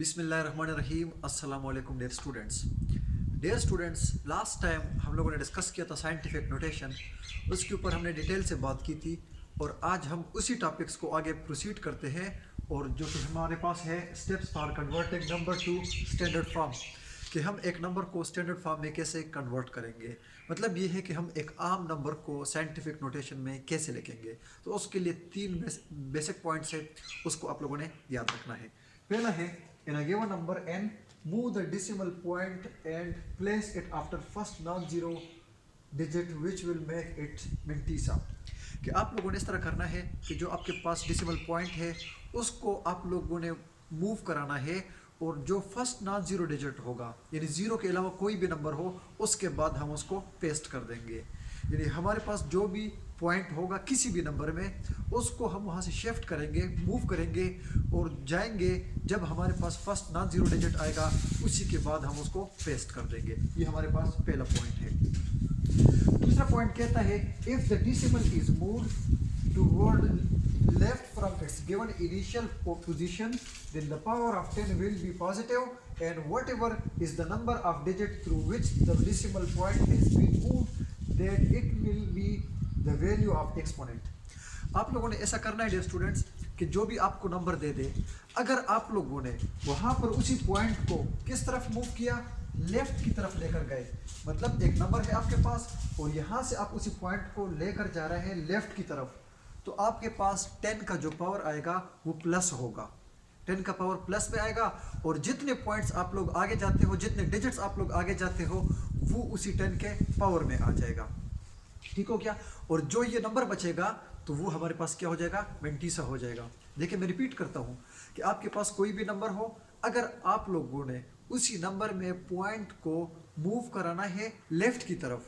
बिस्मिल्लाहिर्रहमानिर्रहीम। अस्सलाम वालेकुम डियर स्टूडेंट्स। लास्ट टाइम हम लोगों ने डिस्कस किया था साइंटिफिक नोटेशन। उसके ऊपर हमने डिटेल से बात की थी और आज हम उसी टॉपिक्स को आगे प्रोसीड करते हैं। और जो कि हमारे पास है steps for converting number two standard form, कि हम एक नंबर को स्टैंडर्ड फॉर्म में कैसे कन्वर्ट करेंगे। मतलब ये है कि हम एक आम नंबर को साइंटिफिक नोटेशन में कैसे लिखेंगे। तो उसके लिए तीन बेसिक पॉइंट्स है, उसको आप लोगों ने याद रखना है। पहला है, in a given number n, move the decimal point and place it after first non-zero digit which will make it mantissa। कि आप लोगों ने इस तरह करना है कि जो आपके पास डेसिमल पॉइंट है उसको आप लोगों ने मूव कराना है, और जो फर्स्ट नॉन जीरो डिजिट होगा यानी ज़ीरो के अलावा कोई भी नंबर हो उसके बाद हम उसको पेस्ट कर देंगे। यानी हमारे पास जो भी पॉइंट होगा किसी भी नंबर में उसको हम वहाँ से शिफ्ट करेंगे, मूव करेंगे और जाएंगे। जब हमारे पास फर्स्ट नॉन जीरो डिजिट आएगा उसी के बाद हम उसको पेस्ट कर देंगे। ये हमारे पास पहला पॉइंट है। दूसरा पॉइंट कहता है, if the decimal is moved toward left from its given initial position, then the power of 10 will be positive, and whatever is the number of digits through which the decimal point has been moved, that it will be the value of exponent। आप लोगों ने ऐसा करना है dear students कि जो भी आपको नंबर दे दे, अगर आप लोगों ने वहाँ पर उसी पॉइंट को किस तरफ मूव किया, लेफ्ट की तरफ लेकर गए। मतलब एक नंबर है आपके पास और यहाँ से आप उसी पॉइंट को लेकर जा रहे हैं लेफ्ट की तरफ, तो आपके पास 10 का जो पावर आएगा वो प्लस होगा। 10 का पावर प्लस में आएगा और जितने पॉइंट्स आप लोग आगे जाते हो, जितने डिजिट्स आप लोग आगे जाते हो, वो उसी 10 के पावर में आ जाएगा। ठीक हो क्या? और जो ये नंबर बचेगा तो वो हमारे पास क्या हो जाएगा, मेंटीसा हो जाएगा। देखिए मैं रिपीट करता हूँ कि आपके पास कोई भी नंबर हो, अगर आप लोगों ने उसी नंबर में पॉइंट को मूव कराना है लेफ्ट की तरफ,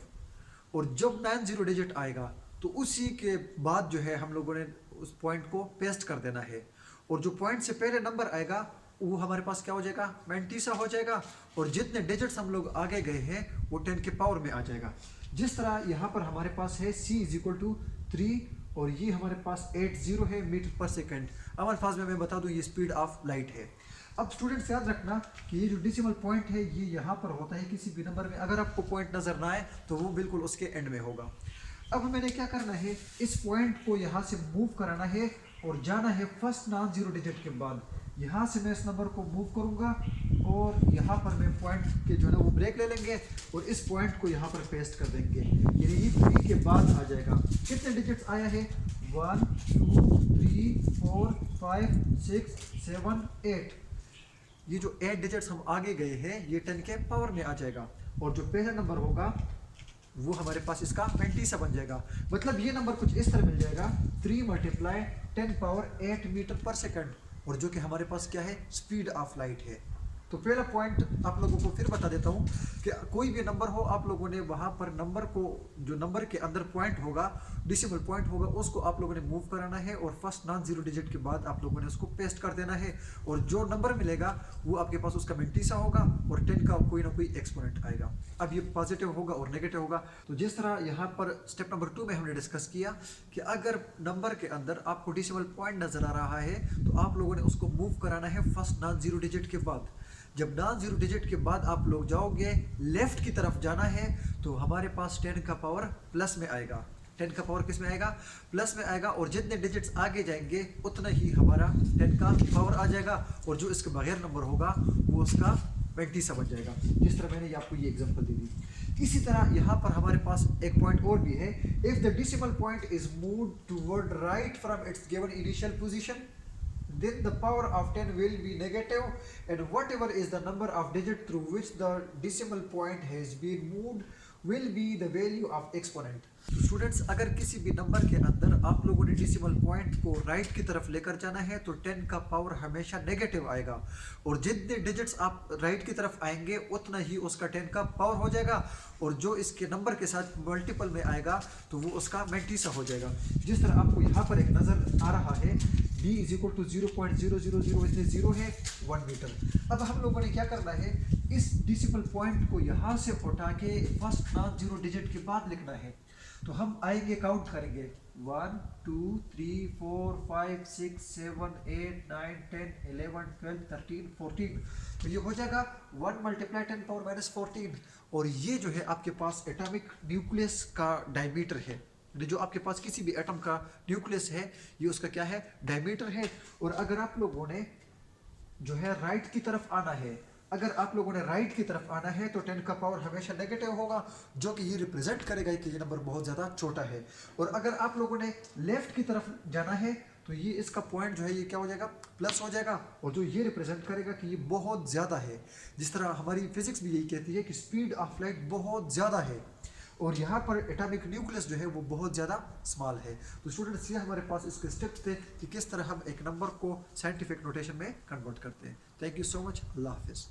और जब 90 डिजिट आएगा तो उसी के बाद जो है हम लोगों ने उस पॉइंट को पेस्ट कर देना है, और जो पॉइंट से पहले नंबर आएगा वो हमारे पास क्या हो जाएगा, मेंटीसा हो जाएगा। और जितने डिजिट्स हम लोग आगे गए हैं वो 10 के पावर में आ जाएगा। जिस तरह यहाँ पर हमारे पास है c = 3 और ये हमारे पास 80 है मीटर पर सेकेंड। अब अल्फाज में मैं बता दूँ ये स्पीड ऑफ लाइट है। अब स्टूडेंट्स याद रखना कि ये जो डेसिमल पॉइंट है ये यहाँ पर होता है किसी भी नंबर में। अगर आपको पॉइंट नज़र ना आए तो वो बिल्कुल उसके एंड में होगा। अब मैंने क्या करना है, इस पॉइंट को यहाँ से मूव कराना है और जाना है फर्स्ट नॉन जीरो डिजिट के बाद। यहाँ से मैं इस नंबर को मूव करूँगा और यहाँ पर मैं पॉइंट के जो है ना वो ब्रेक ले लेंगे और इस पॉइंट को यहाँ पर पेस्ट कर देंगे। यानी ये 3 के बाद आ जाएगा। कितने डिजिट्स आया है, 1 2 3 4 5 6 7 8। ये जो 8 डिजिट्स हम आगे गए हैं ये 10 के पावर में आ जाएगा, और जो पहला नंबर होगा वो हमारे पास इसका मेंटीसा बन जाएगा। मतलब ये नंबर कुछ इस तरह मिल जाएगा, 3 × 10⁸ मीटर पर सेकंड, और जो कि हमारे पास क्या है, स्पीड ऑफ लाइट है। तो पहला पॉइंट आप लोगों को फिर बता देता हूँ कि कोई भी नंबर हो, आप लोगों ने वहाँ पर नंबर को, जो नंबर के अंदर पॉइंट होगा, डेसिमल पॉइंट होगा, उसको आप लोगों ने मूव कराना है और फर्स्ट नॉन जीरो डिजिट के बाद आप लोगों ने उसको पेस्ट कर देना है, और जो नंबर मिलेगा वो आपके पास उसका मेंटीसा होगा और 10 का कोई ना कोई एक्सपोनेंट आएगा। अब ये पॉजिटिव होगा और नेगेटिव होगा। तो जिस तरह यहाँ पर स्टेप नंबर 2 में हमने डिस्कस किया कि अगर नंबर के अंदर आपको डेसिमल पॉइंट नज़र आ रहा है तो आप लोगों ने उसको मूव कराना है फर्स्ट नॉन जीरो डिजिट के बाद। जब नॉन जीरो डिजिट के बाद आप लोग जाओगे लेफ्ट की तरफ जाना है तो हमारे पास 10 का पावर प्लस में आएगा। 10 का पावर किस में आएगा, प्लस में आएगा, और जितने डिजिट्स आगे जाएंगे उतना ही हमारा 10 का पावर आ जाएगा, और जो इसके बगैर नंबर होगा वो उसका मेंटीसा बन जाएगा। जिस तरह मैंने आपको ये एग्जांपल दे दी। इसी तरह यहाँ पर हमारे पास एक पॉइंट और भी है, if the decimal point is moved toward right from its given initial position, then the power of 10 will be negative, and whatever is the number of digits through which the decimal point has been moved will be the value of exponent। Students, अगर किसी भी number के अंदर आप लोगों ने decimal point को right की तरफ लेकर जाना है तो 10 का पावर हमेशा नेगेटिव आएगा, और जितने डिजिट्स आप राइट की तरफ आएंगे उतना ही उसका 10 का पावर हो जाएगा, और जो इसके नंबर के साथ मल्टीपल में आएगा तो वो उसका मेंटीसा हो जाएगा। जिस तरह आपको यहाँ पर एक नज़र आ रहा है, b इज इक्वल टू 0.000 इसलिए 0 है 1 मीटर। अब हम लोगों ने क्या करना है, इस डिसिमल पॉइंट को यहाँ से उठा के फर्स्ट नॉन जीरो डिजिट के बाद लिखना है। तो हम आएंगे, काउंट करेंगे 1 2 3 4 5 6 7 8 9 10 11 12 13 14। तो ये हो जाएगा 1 मल्टीप्लाई 10 पावर माइनस 14। और ये जो है आपके पास एटॉमिक न्यूक्लियस का डायमीटर है। जो आपके पास किसी भी एटम का न्यूक्लियस है, ये उसका क्या है, डायमीटर है। और अगर आप लोगों ने जो है राइट की तरफ आना है, अगर आप लोगों ने राइट की तरफ आना है तो 10 का पावर हमेशा नेगेटिव होगा, जो कि ये रिप्रेजेंट करेगा कि ये नंबर बहुत ज़्यादा छोटा है। और अगर आप लोगों ने लेफ्ट की तरफ जाना है तो ये इसका पॉइंट जो है ये क्या हो जाएगा, प्लस हो जाएगा, और जो ये रिप्रेजेंट करेगा कि ये बहुत ज़्यादा है। जिस तरह हमारी फिजिक्स भी यही कहती है कि स्पीड ऑफ लाइट बहुत ज़्यादा है और यहाँ पर एटॉमिक न्यूक्लियस जो है वो बहुत ज़्यादा स्मॉल है। तो स्टूडेंट्स, ये हमारे पास इसके स्टेप्स थे कि किस तरह हम एक नंबर को साइंटिफिक नोटेशन में कन्वर्ट करते हैं। Thank you so much. अल्लाह हाफिज़।